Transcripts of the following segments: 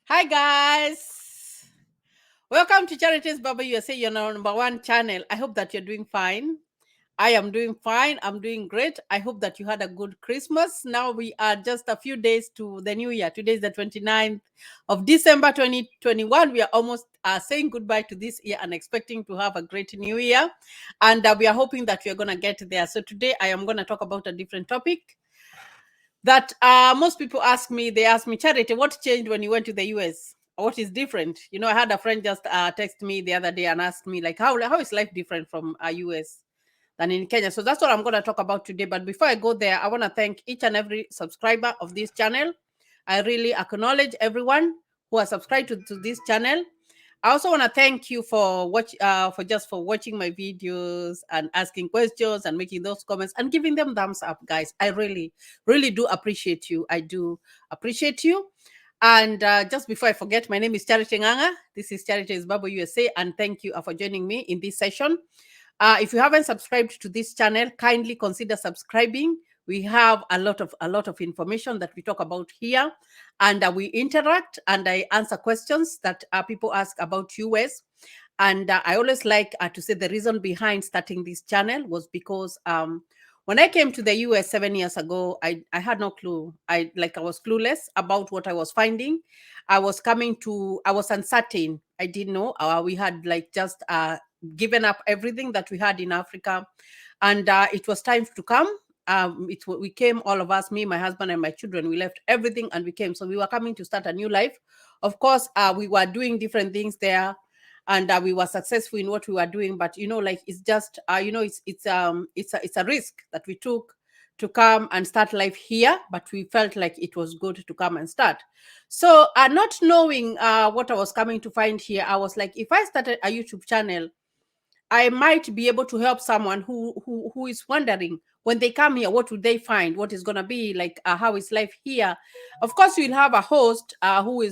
Hi guys, welcome to Charities Baba USA, your number one channel. I hope that you're doing fine. I am doing fine. I'm doing great. I hope that you had a good Christmas. Now we are just a few days to the new year. Today is the 29th of December 2021. We are almost saying goodbye to this year and expecting to have a great new year. And we are hoping that we are going to get there. So today I am going to talk about a different topic that most people ask me. They ask me, Charity, what changed when you went to the US? What is different? I had a friend just text me the other day and asked me, like, how is life different from US than in Kenya? So that's what I'm going to talk about today. But before I go there, I want to thank each and every subscriber of this channel. I really acknowledge everyone who has subscribed to this channel. I also want to thank you for watching my videos and asking questions and making those comments and giving them thumbs up, guys. I really, really do appreciate you. I do appreciate you. And just before I forget, my name is Charity Nganga. This is Charity Zimbabwe USA, and thank you for joining me in this session. If you haven't subscribed to this channel, kindly consider subscribing. We have a lot of information that we talk about here, and we interact and I answer questions that people ask about US. And I always like to say the reason behind starting this channel was because when I came to the US 7 years ago, I had no clue. I was clueless about what I was finding. I was uncertain. I didn't know. We had just given up everything that we had in Africa, and it was time to come. We came, all of us, me, my husband, and my children. We left everything and we came. So we were coming to start a new life. Of course, we were doing different things there, and we were successful in what we were doing. But it's just it's a risk that we took to come and start life here, but we felt like it was good to come and start. So not knowing what I was coming to find here, I was like, if I started a YouTube channel, I might be able to help someone who is wondering, when they come here, what would they find? What is gonna be like? How is life here? Of course, you'll have a host who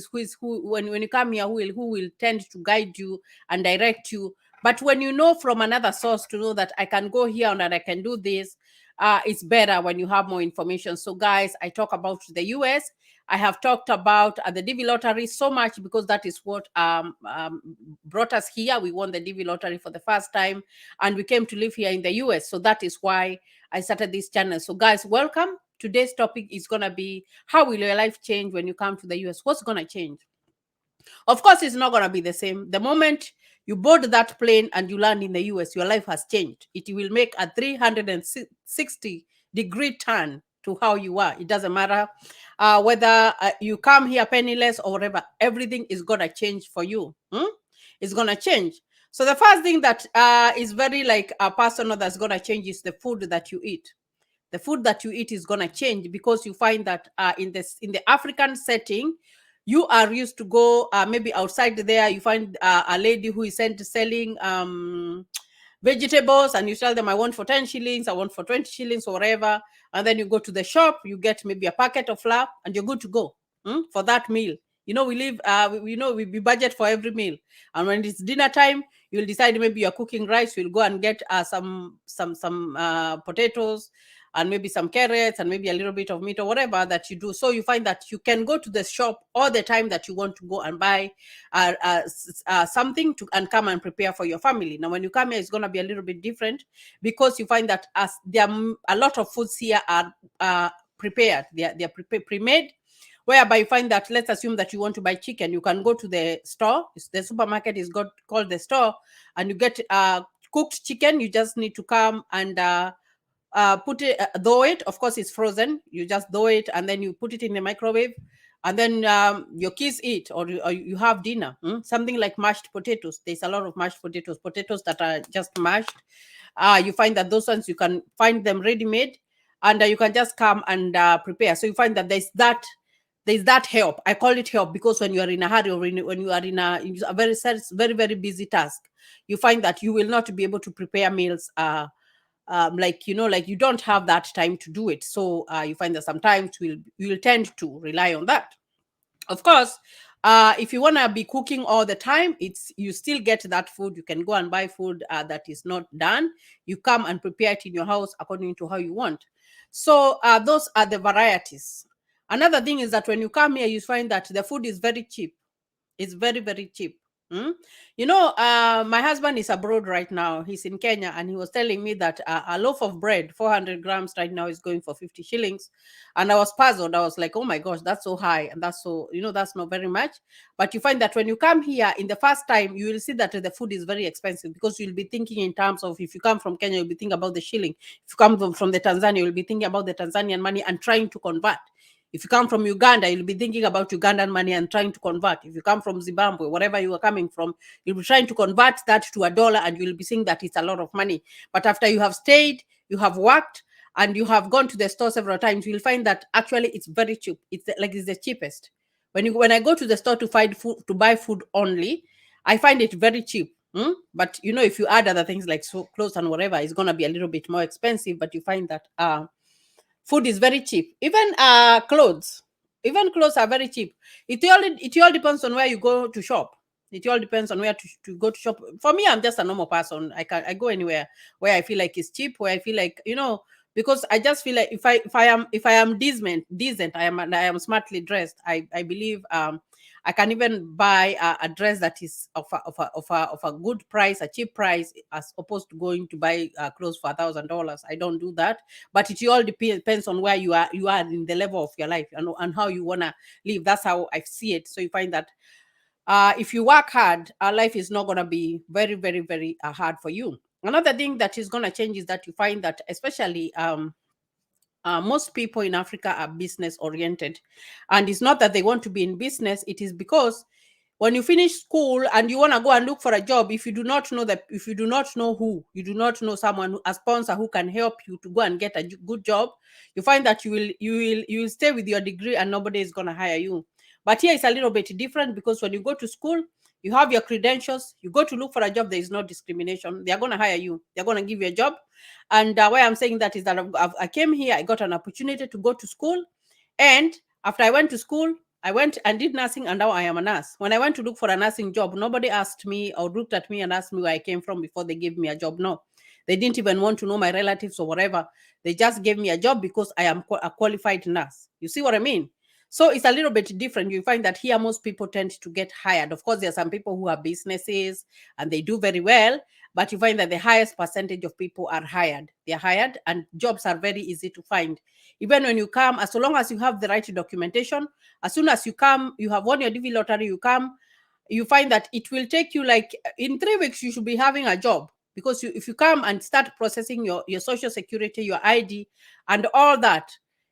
when you come here, who will tend to guide you and direct you. But when you know from another source to know that I can go here and that I can do this, it's better when you have more information. So, guys, I talk about the US. I have talked about the DV lottery so much because that is what brought us here. We won the DV lottery for the first time and we came to live here in the US. So that is why I started this channel. So, guys, welcome. Today's topic is going to be, how will your life change when you come to the US? What's going to change? Of course, it's not going to be the same. The moment you board that plane and you land in the US, your life has changed. It will make a 360-degree turn to how you are. It doesn't matter whether you come here penniless or whatever. Everything is going to change for you. It's going to change. So the first thing that is very personal that's going to change is the food that you eat. The food that you eat is going to change because you find that in the African setting, you are used to go maybe outside there. You find a lady who is selling vegetables, and you tell them, I want for 10 shillings, I want for 20 shillings, or whatever. And then you go to the shop, you get maybe a packet of flour, and you're good to go for that meal. We live, we budget for every meal. And when it's dinner time, you'll decide maybe you're cooking rice, you'll go and get some potatoes and maybe some carrots and maybe a little bit of meat or whatever that you do. So you find that you can go to the shop all the time that you want to go and buy something and come and prepare for your family. Now, when you come here, it's going to be a little bit different because you find that as there are a lot of foods here are prepared. They're pre-made, whereby you find that, let's assume that you want to buy chicken, you can go to the store. The supermarket is called the store, and you get cooked chicken. You just need to come and put it, thaw it. Of course, it's frozen. You just thaw it and then you put it in the microwave, and then your kids eat, or you have dinner. Something like mashed potatoes. There's a lot of mashed potatoes that are just mashed. You find that those ones, you can find them ready-made, and you can just come and prepare. So you find that there's that help. I call it help because when you are in a hurry, or when you are in a very, very busy task, you find that you will not be able to prepare meals you don't have that time to do it. So you find that sometimes you'll tend to rely on that. Of course, if you want to be cooking all the time, you still get that food. You can go and buy food that is not done. You come and prepare it in your house according to how you want. So those are the varieties. Another thing is that when you come here, you find that the food is very cheap. It's very, very cheap. Mm? My husband is abroad right now. He's in Kenya, and he was telling me that a loaf of bread, 400 grams right now, is going for 50 shillings. And I was puzzled. I was like, oh my gosh, that's so high. And that's so, that's not very much. But you find that when you come here in the first time, you will see that the food is very expensive, because you'll be thinking in terms of, if you come from Kenya, you'll be thinking about the shilling. If you come from the Tanzania, you'll be thinking about the Tanzanian money and trying to convert. If you come from Uganda, you'll be thinking about Ugandan money and trying to convert. If you come from Zimbabwe, wherever you are coming from, you'll be trying to convert that to a dollar, and you'll be seeing that it's a lot of money. But after you have stayed, you have worked, and you have gone to the store several times, you'll find that actually it's very cheap. It's the cheapest. When I go to the store to find food, to buy food only, I find it very cheap. But if you add other things like clothes and whatever, it's gonna be a little bit more expensive. But you find that food is very cheap. Even clothes. Even clothes are very cheap. It all depends on where you go to shop. It all depends on where to go to shop. For me, I'm just a normal person. I go anywhere where I feel like it's cheap, where I feel like, because I just feel like if I am decent, I am smartly dressed. I believe I can even buy a dress that is of a good price, a cheap price, as opposed to going to buy clothes for $1,000. I don't do that. But it all depends on where you are in the level of your life, and how you wanna live. That's how I see it. So you find that if you work hard, our life is not gonna be very, very, very hard for you. Another thing that is gonna change is that you find that, especially most people in Africa are business oriented. And it's not that they want to be in business, it is because when you finish school and you want to go and look for a job, if you do not know who, you do not know someone, a sponsor who can help you to go and get a good job, you find that you will stay with your degree and nobody is going to hire you. But here it's a little bit different, because when you go to school, you have your credentials, you go to look for a job, there is no discrimination. They're going to hire you, they're going to give you a job. And why I'm saying that is that I came here, I got an opportunity to go to school. And after I went to school, I went and did nursing, and now I am a nurse. When I went to look for a nursing job, nobody asked me or looked at me and asked me where I came from before they gave me a job. No, they didn't even want to know my relatives or whatever. They just gave me a job because I am a qualified nurse. You see what I mean? So it's a little bit different. You find that here most people tend to get hired. Of course, there are some people who have businesses and they do very well, but you find that the highest percentage of people are hired. They are hired, and jobs are very easy to find. Even when you come, as long as you have the right documentation, as soon as you come, you have won your DV lottery, you come, you find that it will take you like in 3 weeks, you should be having a job. Because if you come and start processing your social security, your ID, and all that,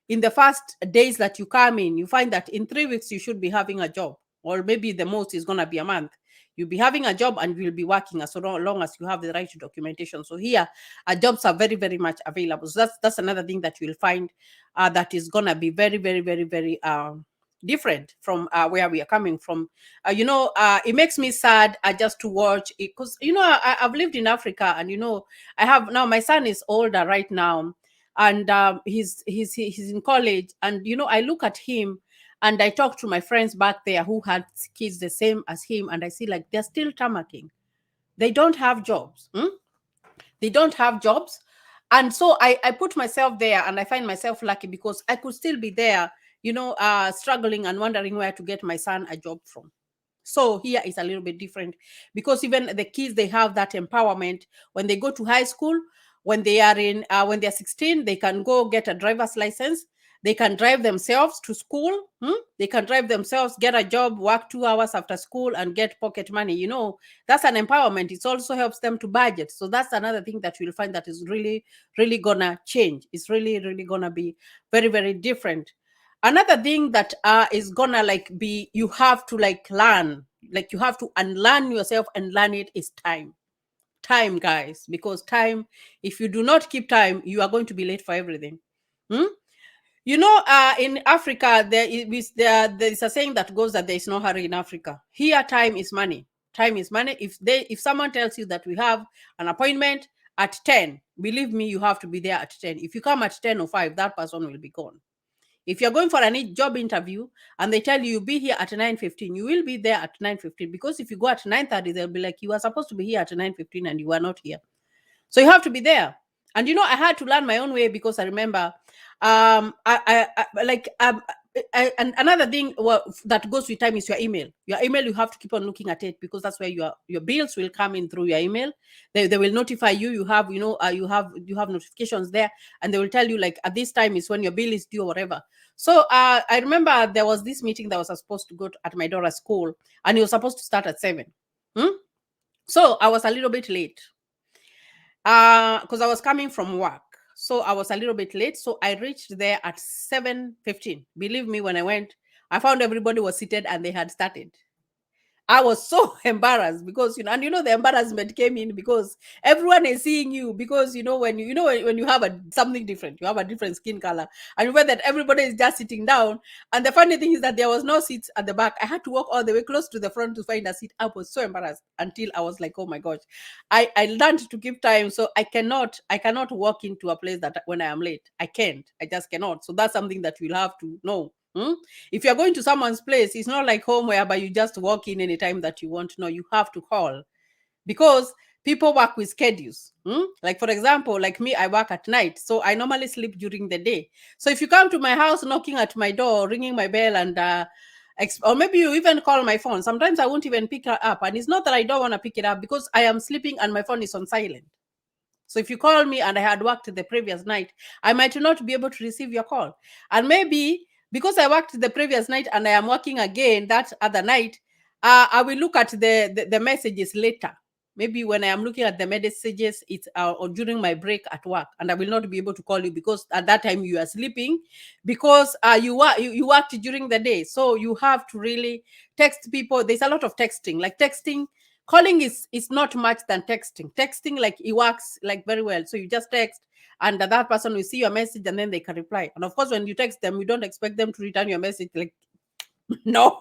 in the first days that you come in, you find that in 3 weeks, you should be having a job. Or maybe the most is going to be a month. You'll be having a job and you'll be working as long as you have the right documentation. So here, jobs are very, very much available. So that's another thing that you'll find that is going to be very, very, very, very different from where we are coming from. It makes me sad just to watch it, because I've lived in Africa, and I have now, my son is older right now, and he's in college, and I look at him and I talk to my friends back there who had kids the same as him, and I see like they're still tamarking. They don't have jobs. They don't have jobs. And so I put myself there, and I find myself lucky, because I could still be there, struggling and wondering where to get my son a job from. So here is a little bit different, because even the kids, they have that empowerment when they go to high school. When they are 16, they can go get a driver's license. They can drive themselves to school. They can drive themselves, get a job, work 2 hours after school, and get pocket money. That's an empowerment. It also helps them to budget. So that's another thing that you'll find that is really, really gonna change. It's really, really gonna be very, very different. Another thing that is gonna be, you have to learn, you have to unlearn yourself and learn it, is time, guys. Because time, if you do not keep time, you are going to be late for everything. In Africa, there is a saying that goes that there is no hurry in Africa. Here, time is money. Time is money. If someone tells you that we have an appointment at 10, believe me, you have to be there at 10. If you come at 10:05, that person will be gone. If you're going for a job interview and they tell you you'll be here at 9:15, you will be there at 9:15. Because if you go at 9:30, they'll be like, you are supposed to be here at 9:15 and you are not here. So you have to be there. And I had to learn my own way, because I remember, and another thing that goes with time is your email. Your email, you have to keep on looking at it, because that's where your bills will come in through your email. They will notify you. You have you have notifications there, and they will tell you, like, at this time is when your bill is due or whatever. So I remember there was this meeting that was supposed to go at my daughter's school, and it was supposed to start at 7. So I was a little bit late, because I was coming from work. So I was a little bit late. So I reached there at 7:15. Believe me, when I went, I found everybody was seated and they had started. I was so embarrassed, because and the embarrassment came in because everyone is seeing you, because when when you have something different, you have a different skin color, and you find that everybody is just sitting down. And the funny thing is that there was no seats at the back. I had to walk all the way close to the front to find a seat. I was so embarrassed, until I was like, oh my gosh, I learned to give time. So I cannot walk into a place that when I am late. I can't. I just cannot. So that's something that you'll have to know. If you're going to someone's place, it's not like home whereby you just walk in anytime that you want. No, you have to call, because people work with schedules. Like, for example, like me, I work at night, so I normally sleep during the day. So if you come to my house, knocking at my door, ringing my bell, and or maybe you even call my phone, sometimes I won't even pick it up. And it's not that I don't want to pick it up, because I am sleeping and my phone is on silent. So if you call me and I had worked the previous night, I might not be able to receive your call. And maybe because I worked the previous night and I am working again that other night, I will look at the messages later. Maybe when I am looking at the messages, it's or during my break at work, and I will not be able to call you, because at that time you are sleeping, because you worked during the day. So you have to really text people. There's a lot of texting, like texting. Calling is not much than texting. Like, it works like very well. So you just text, and that person will see your message, and then they can reply. And of course, when you text them, you don't expect them to return your message like no.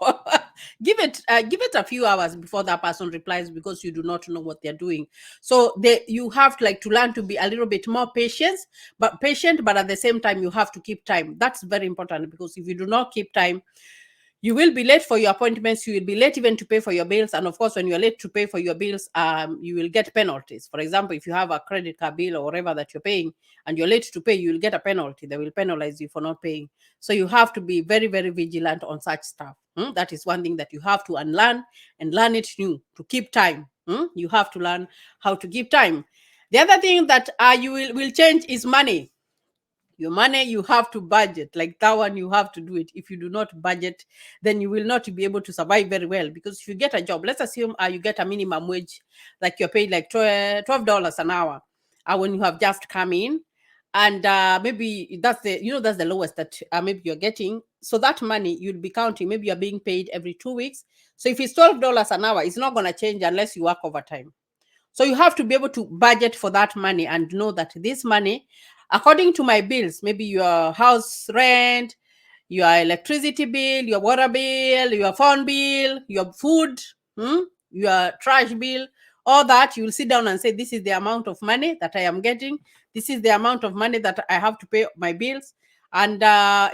Give it a few hours before that person replies, because you do not know what they're doing. So you have to learn to be a little bit more patient, but at the same time you have to keep time. That's very important, because if you do not keep time, you will be late for your appointments. You will be late even to pay for your bills. And of course, when you're late to pay for your bills, you will get penalties. For example, if you have a credit card bill or whatever that you're paying and you're late to pay, you will get a penalty. They will penalize you for not paying. So you have to be very, very vigilant on such stuff. That is one thing that you have to unlearn and learn it new, to keep time. You have to learn how to keep time. The other thing that you will change is money. Your money, you have to budget. Like that one, you have to do it. If you do not budget, then you will not be able to survive very well. Because if you get a job, let's assume you get a minimum wage, like you're paid like $12 an hour, when you have just come in, and maybe that's the lowest that maybe you're getting. So that money you'll be counting, maybe you're being paid every 2 weeks. So if it's $12 an hour, it's not going to change unless you work overtime. So you have to be able to budget for that money and know that this money, according to my bills, maybe your house rent, your electricity bill, your water bill, your phone bill, your food, your trash bill, all that, you will sit down and say, this is the amount of money that I am getting. This is the amount of money that I have to pay my bills. And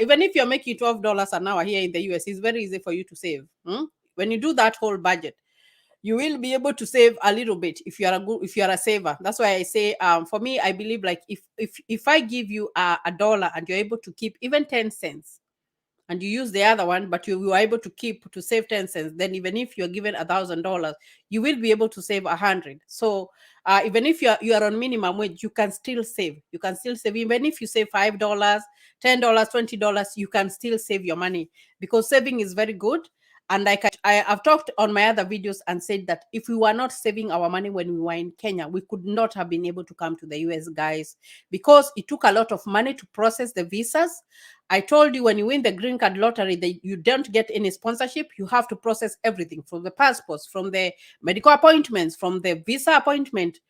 even if you're making $12 an hour here in the US, it's very easy for you to save. When you do that whole budget, you will be able to save a little bit if you are a saver. That's why I say, for me, I believe, like, if I give you a dollar and you're able to keep even 10 cents, and you use the other one, but you are able to save 10 cents, then even if you're given $1,000, you will be able to save 100. So even if you are on minimum wage, you can still save. Even if you save $5, $10, $20, you can still save your money, because saving is very good. And like I've talked on my other videos and said that if we were not saving our money when we were in Kenya, we could not have been able to come to the US, guys, because it took a lot of money to process the visas. I told you, when you win the green card lottery, you don't get any sponsorship. You have to process everything, from the passports, from the medical appointments, from the visa appointment,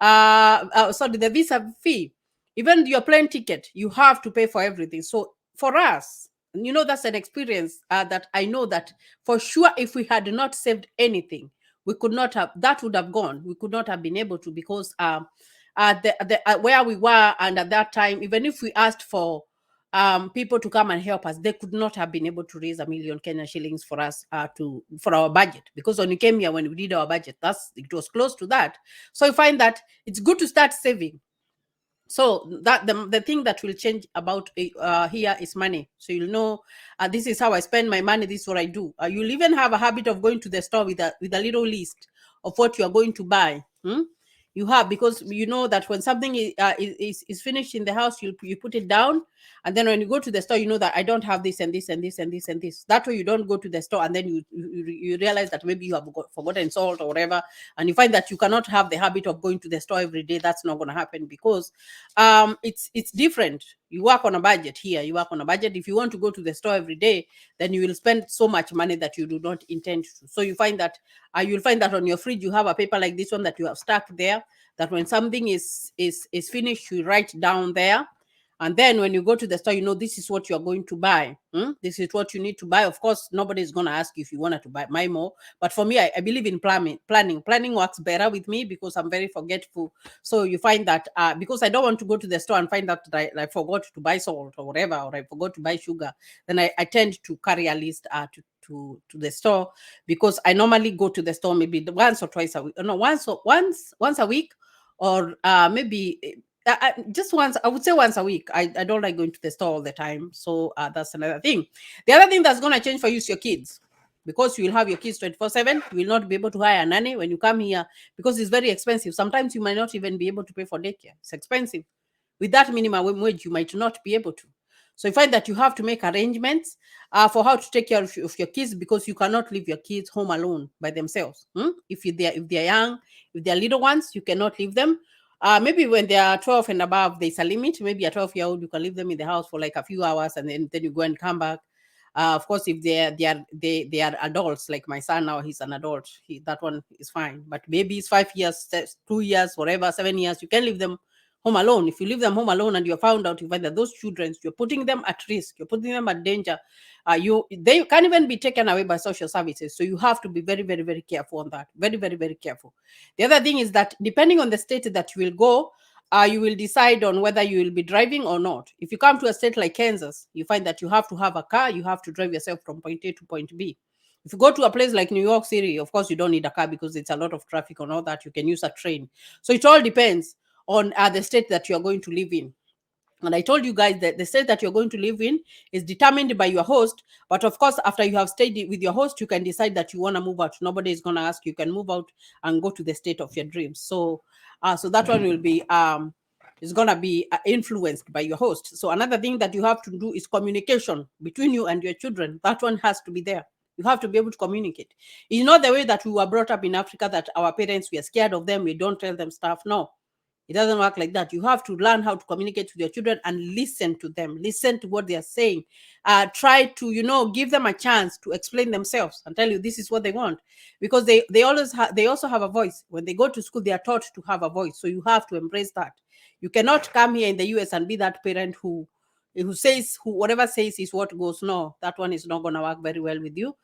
sorry, the visa fee, even your plane ticket. You have to pay for everything. So for us, that's an experience that I know that for sure, if we had not saved anything, we could not have, that would have gone. We could not have been able to, because where we were, and at that time, even if we asked for people to come and help us, they could not have been able to raise 1 million Kenya shillings for us for our budget. Because when we came here, when we did our budget, it was close to that. So you find that it's good to start saving. So that the thing that will change about here is money. So you'll know, this is how I spend my money, this is what I do. You'll even have a habit of going to the store with a little list of what you are going to buy. You have, because you know that when something is finished in the house, you put it down, and then when you go to the store, you know that I don't have this and this and this and this and this. That way you don't go to the store and then you realize that maybe you have forgotten salt or whatever, and you find that you cannot have the habit of going to the store every day. That's not going to happen, because it's different. You work on a budget. Here you work on a budget. If you want to go to the store every day, then you will spend so much money that you do not intend to. So you find that you'll find that on your fridge you have a paper like this one that you have stuck there, that when something is finished, you write down there. And then when you go to the store, you know this is what you're going to buy. This is what you need to buy. Of course, nobody's going to ask you if you wanted to buy more. But for me, I believe in planning. Planning works better with me because I'm very forgetful. So you find that because I don't want to go to the store and find out that I forgot to buy salt or whatever, or I forgot to buy sugar, then I tend to carry a list to the store, because I normally go to the store maybe once or twice a week. No, once a week, or maybe just once. I would say once a week. I don't like going to the store all the time. So that's another thing. The other thing that's going to change for you is your kids, because you will have your kids 24/7. You will not be able to hire a nanny when you come here, because it's very expensive. Sometimes you might not even be able to pay for daycare. It's expensive. With that minimum wage, you might not be able to. So you find that you have to make arrangements for how to take care of your kids, because you cannot leave your kids home alone by themselves. If they're young, if they're little ones, you cannot leave them. Maybe when they are 12 and above, there's a limit. Maybe a 12-year-old, you can leave them in the house for like a few hours, and then you go and come back. Of course, if they are adults, like my son now, he's an adult. That one is fine. But maybe it's 5 years, 2 years, whatever, 7 years, you can leave them home alone. If you leave them home alone and you're found out, you find that those children, you're putting them at risk, you're putting them at danger. They can even be taken away by social services. So you have to be very, very, very careful on that. Very, very, very careful. The other thing is that depending on the state that you will go, you will decide on whether you will be driving or not. If you come to a state like Kansas, you find that you have to have a car, you have to drive yourself from point A to point B. If you go to a place like New York City, of course, you don't need a car because it's a lot of traffic and all that. You can use a train. So it all depends on the state that you're going to live in. And I told you guys that the state that you're going to live in is determined by your host. But of course, after you have stayed with your host, you can decide that you want to move out. Nobody is going to ask. You can move out and go to the state of your dreams. So that one will be is going to be influenced by your host. So another thing that you have to do is communication between you and your children. That one has to be there. You have to be able to communicate. It's not the way that we were brought up in Africa, that our parents, we are scared of them, we don't tell them stuff. No, it doesn't work like that. You have to learn how to communicate with your children and listen to them. Listen to what they are saying. Try to, give them a chance to explain themselves and tell you this is what they want, because they also have a voice. When they go to school, they are taught to have a voice. So you have to embrace that. You cannot come here in the US and be that parent who says whatever says is what goes. No, that one is not going to work very well with you.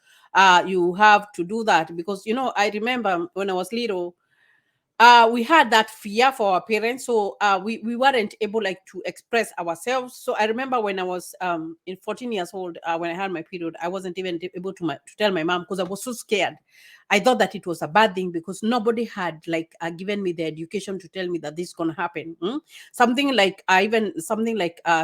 You have to do that, because I remember when I was little, we had that fear for our parents, so we weren't able to express ourselves. So I remember when I was in 14 years old, when I had my period, I wasn't even able to tell my mom, because I was so scared. I thought that it was a bad thing, because nobody had given me the education to tell me that this is going to happen. Something like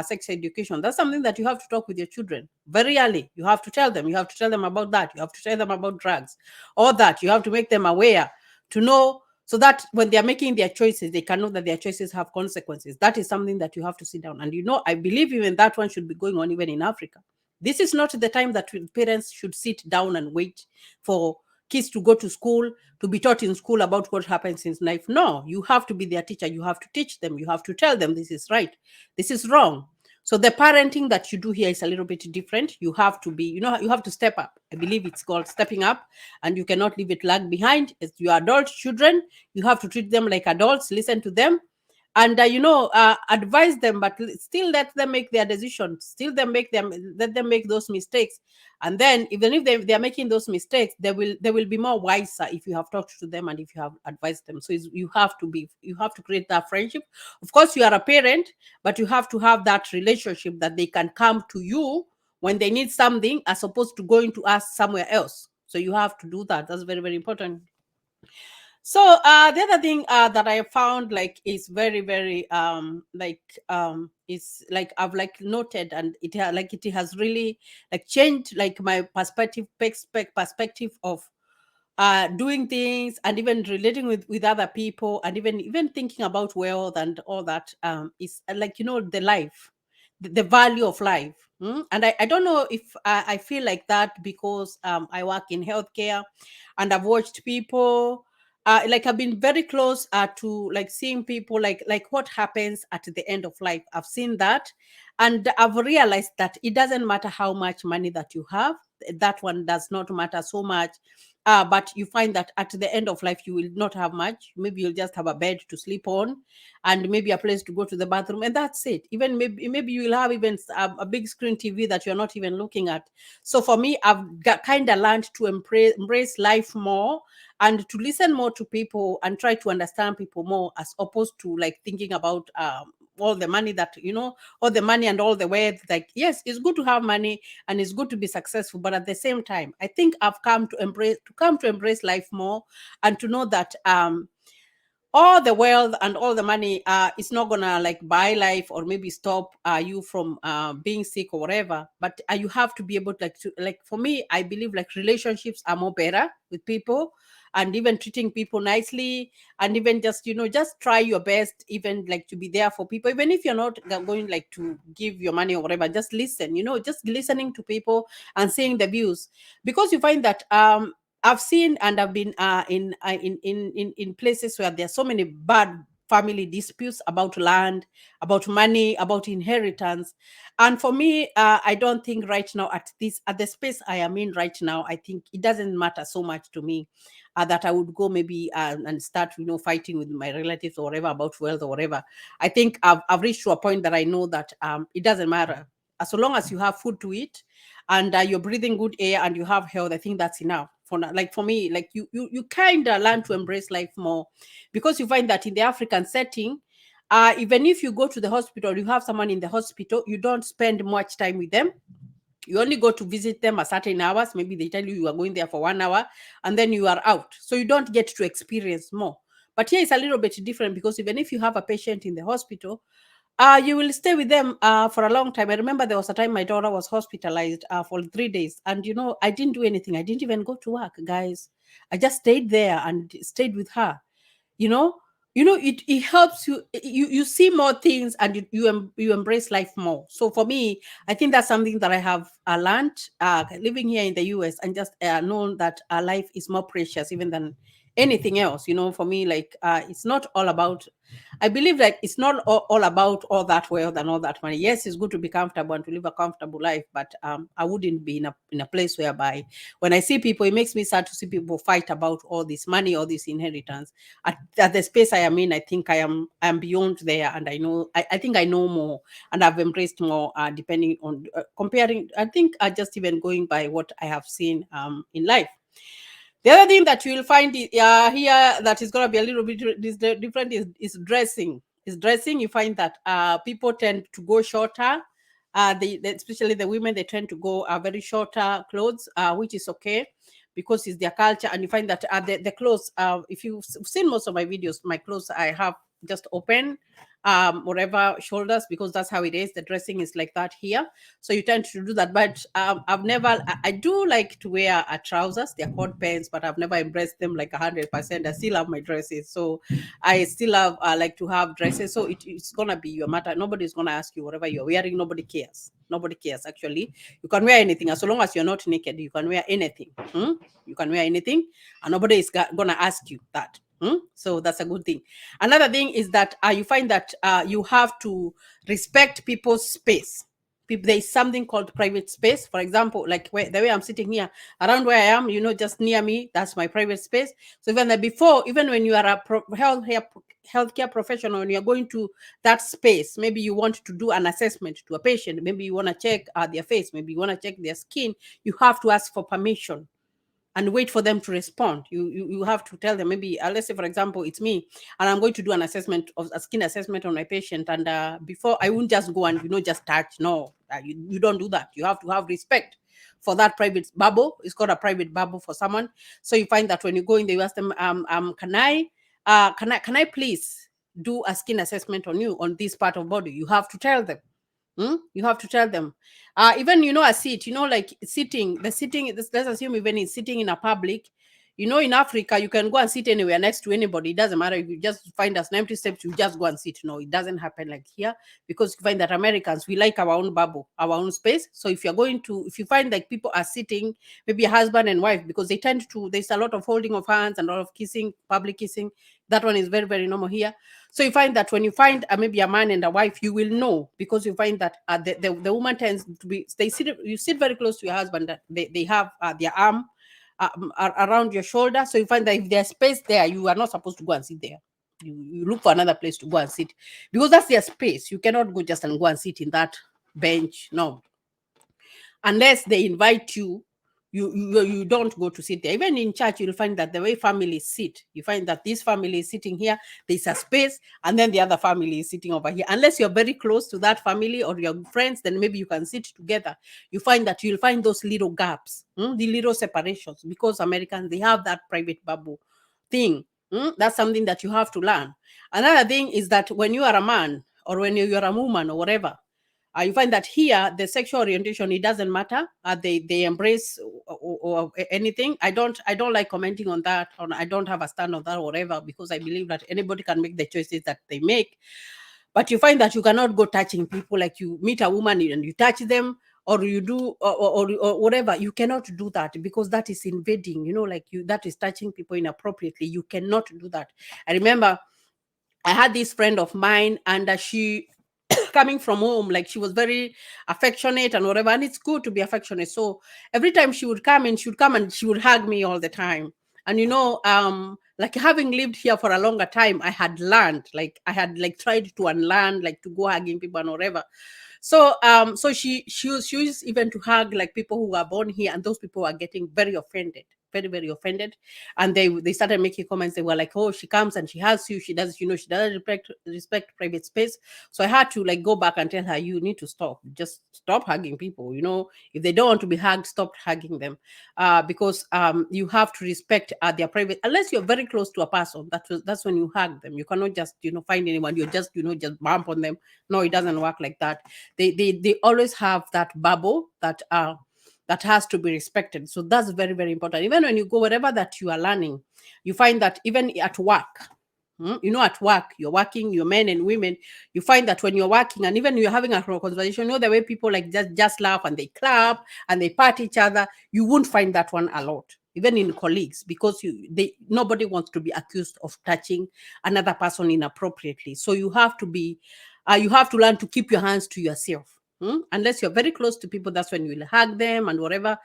sex education, that's something that you have to talk with your children very early. You have to tell them about that. You have to tell them about drugs, all that. You have to make them aware to know, so that when they are making their choices, they can know that their choices have consequences. That is something that you have to sit down. And I believe even that one should be going on even in Africa. This is not the time that parents should sit down and wait for kids to go to school, to be taught in school about what happens in life. No, you have to be their teacher. You have to teach them. You have to tell them this is right, this is wrong. So the parenting that you do here is a little bit different. You have to be, you have to step up. I believe it's called stepping up, and you cannot leave it lag behind. It's your adult children. You have to treat them like adults, listen to them, and advise them, but still let them make their decisions. Still let them make those mistakes. And then even if they are making those mistakes, they will be more wiser if you have talked to them and if you have advised them. So you have to create that friendship. Of course, you are a parent, but you have to have that relationship that they can come to you when they need something, as opposed to going to ask somewhere else. So you have to do that. That's very, very important. So the other thing that I found like is very very is like I've like noted, and like it has really like changed like my perspective of doing things, and even relating with other people, and even thinking about wealth and all that is like, the life, the value of life. And I don't know if I feel like that because I work in healthcare, and I've watched people, like I've been very close to like seeing people like what happens at the end of life. I've seen that, and I've realized that it doesn't matter how much money that you have. That one does not matter so much. But you find that at the end of life you will not have much. Maybe you'll just have a bed to sleep on, and maybe a place to go to the bathroom, and that's it. Even maybe you will have even a big screen TV that you're not even looking at. So for me, I've got kind of learned to embrace life more, and to listen more to people, and try to understand people more, as opposed to like thinking about all the money that, all the money and all the wealth. Like, yes, it's good to have money, and it's good to be successful, but at the same time, I think I've come to embrace life more, and to know that all the wealth and all the money is not gonna like buy life, or maybe stop you from being sick or whatever. But you have to be able to like for me, I believe like relationships are more better with people, and even treating people nicely, and even just, just try your best, even like to be there for people, even if you're not going like to give your money or whatever. Just listen, just listening to people and seeing the views, because you find that I've seen, and I've been in places where there's so many bad family disputes about land, about money, about inheritance. And for me, I don't think right now, at the space I am in right now, I think it doesn't matter so much to me that I would go maybe and start, fighting with my relatives or whatever about wealth or whatever. I think I've reached to a point that I know that it doesn't matter. As long as you have food to eat, and you're breathing good air, and you have health, I think that's enough for now. Like for me, like you kind of learn to embrace life more, because you find that in the African setting, even if you go to the hospital, you have someone in the hospital, you don't spend much time with them. You only go to visit them at certain hours. Maybe they tell you you are going there for 1 hour, and then you are out, so you don't get to experience more. But here it's a little bit different, because even if you have a patient in the hospital, you will stay with them for a long time. I remember there was a time my daughter was hospitalized for 3 days, and I didn't do anything. I didn't even go to work, guys. I just stayed there and stayed with her. You know, it helps you. You see more things, and you embrace life more. So for me, I think that's something that I have learned living here in the US, and just known that life is more precious even than anything else. For me, like it's not all about, I believe like it's not all about all that wealth and all that money. Yes, it's good to be comfortable and to live a comfortable life, but I wouldn't be in a place whereby when I see people, it makes me sad to see people fight about all this money, all this inheritance. At the space I am in, I think I am beyond there, and I know, I think I know more, and I've embraced more. Depending on comparing, I think just even going by what I have seen in life. The other thing that you will find here that is going to be a little bit different is dressing. Is dressing. You find that people tend to go shorter. Especially the women, they tend to go very shorter clothes, which is okay, because it's their culture. And you find that the clothes, if you've seen most of my videos, my clothes I have just open, whatever shoulders, because that's how it is. The dressing is like that here, so you tend to do that. But I've never, I do like to wear trousers. They're called pants, but I've never embraced them like 100%. I still have my dresses, so I still have like to have dresses. So it's gonna be your matter. Nobody's gonna ask you whatever you're wearing. Nobody cares. Nobody cares actually. You can wear anything as long as you're not naked. You can wear anything. You can wear anything, and nobody is gonna ask you that. So that's a good thing. Another thing is that you find that you have to respect people's space. There is something called private space. For example, like the way I'm sitting here, around where I am, just near me, that's my private space. So even when you are a healthcare professional and you're going to that space, maybe you want to do an assessment to a patient, maybe you want to check their face, maybe you want to check their skin, you have to ask for permission and wait for them to respond. You have to tell them, maybe let's say for example it's me, and I'm going to do an assessment of a skin assessment on my patient, and before I won't just go and just touch. No, you don't do that. You have to have respect for that private bubble. It's called a private bubble for someone. So you find that when you go in there, you ask them, can I please do a skin assessment on you on this part of body? You have to tell them. You have to tell them. Even a seat, like sitting. Let's assume even in sitting in a public. In Africa, you can go and sit anywhere next to anybody. It doesn't matter if you just find us an empty steps, you just go and sit. No, it doesn't happen like here, because you find that Americans, we like our own bubble, our own space. So if you find like people are sitting, maybe a husband and wife, because they tend to, there's a lot of holding of hands and a lot of kissing, public kissing. That one is very, very normal here. So you find that when you find maybe a man and a wife, you will know, because you find that the woman tends to be, you sit very close to your husband, that they have their arm around your shoulder. So you find that if there's space there, you are not supposed to go and sit there. You look for another place to go and sit, because that's their space. You cannot go just and go and sit in that bench. No, unless they invite you. You don't go to sit there. Even in church, you'll find that the way families sit, you find that this family is sitting here, there's a space, and then the other family is sitting over here. Unless you're very close to that family or your friends, then maybe you can sit together. You find that you'll find those little gaps, the little separations, because Americans, they have that private bubble thing. That's something that you have to learn. Another thing is that when you are a man, or when you're a woman, or whatever, you find that here the sexual orientation, it doesn't matter. They embrace or anything. I don't like commenting on that, or I don't have a stand on that or whatever, because I believe that anybody can make the choices that they make. But you find that you cannot go touching people, like you meet a woman and you touch them, or you do or whatever. You cannot do that, because that is invading, that is touching people inappropriately. You cannot do that. I remember I had this friend of mine, and she coming from home, like she was very affectionate and whatever, and it's good to be affectionate. So every time she would come and she would hug me all the time. And like having lived here for a longer time, I had learned, like I had like tried to unlearn, like to go hugging people and whatever. So so she used even to hug like people who were born here, and those people were getting very offended, very, very offended. And they started making comments. They were like, oh, she comes and she hugs you, she does, she doesn't respect private space. So I had to like go back and tell her, you need to stop, just stop hugging people. If they don't want to be hugged, stop hugging them. Because you have to respect their private, unless you're very close to a person. That's when you hug them. You cannot just find anyone, you're just just bump on them. No, it doesn't work like that. They always have that bubble that has to be respected. So that's very, very important. Even when you go wherever that you are learning, you find that even at work, at work, you're working, you're men and women, you find that when you're working and even you're having a conversation, the way people like just laugh and they clap and they pat each other, you won't find that one a lot, even in colleagues, because nobody wants to be accused of touching another person inappropriately. So you have to learn to keep your hands to yourself. Unless you're very close to people, that's when you will hug them and whatever.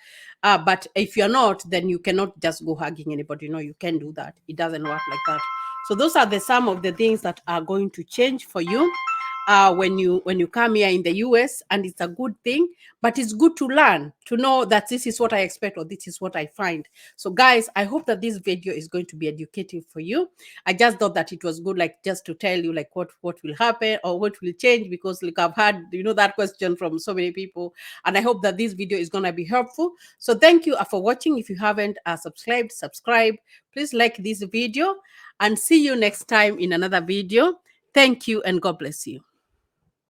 But if you're not, then you cannot just go hugging anybody. You can do that. It doesn't work like that. So those are some of the things that are going to change for you when you come here in the US, and it's a good thing. But it's good to learn, to know that this is what I expect or this is what I find. So guys, I hope that this video is going to be educative for you. I just thought that it was good, like just to tell you like what will happen or what will change, because like I've had that question from so many people, and I hope that this video is going to be helpful. So thank you for watching. If you haven't subscribe, please like this video, and see you next time in another video. Thank you, and God bless you.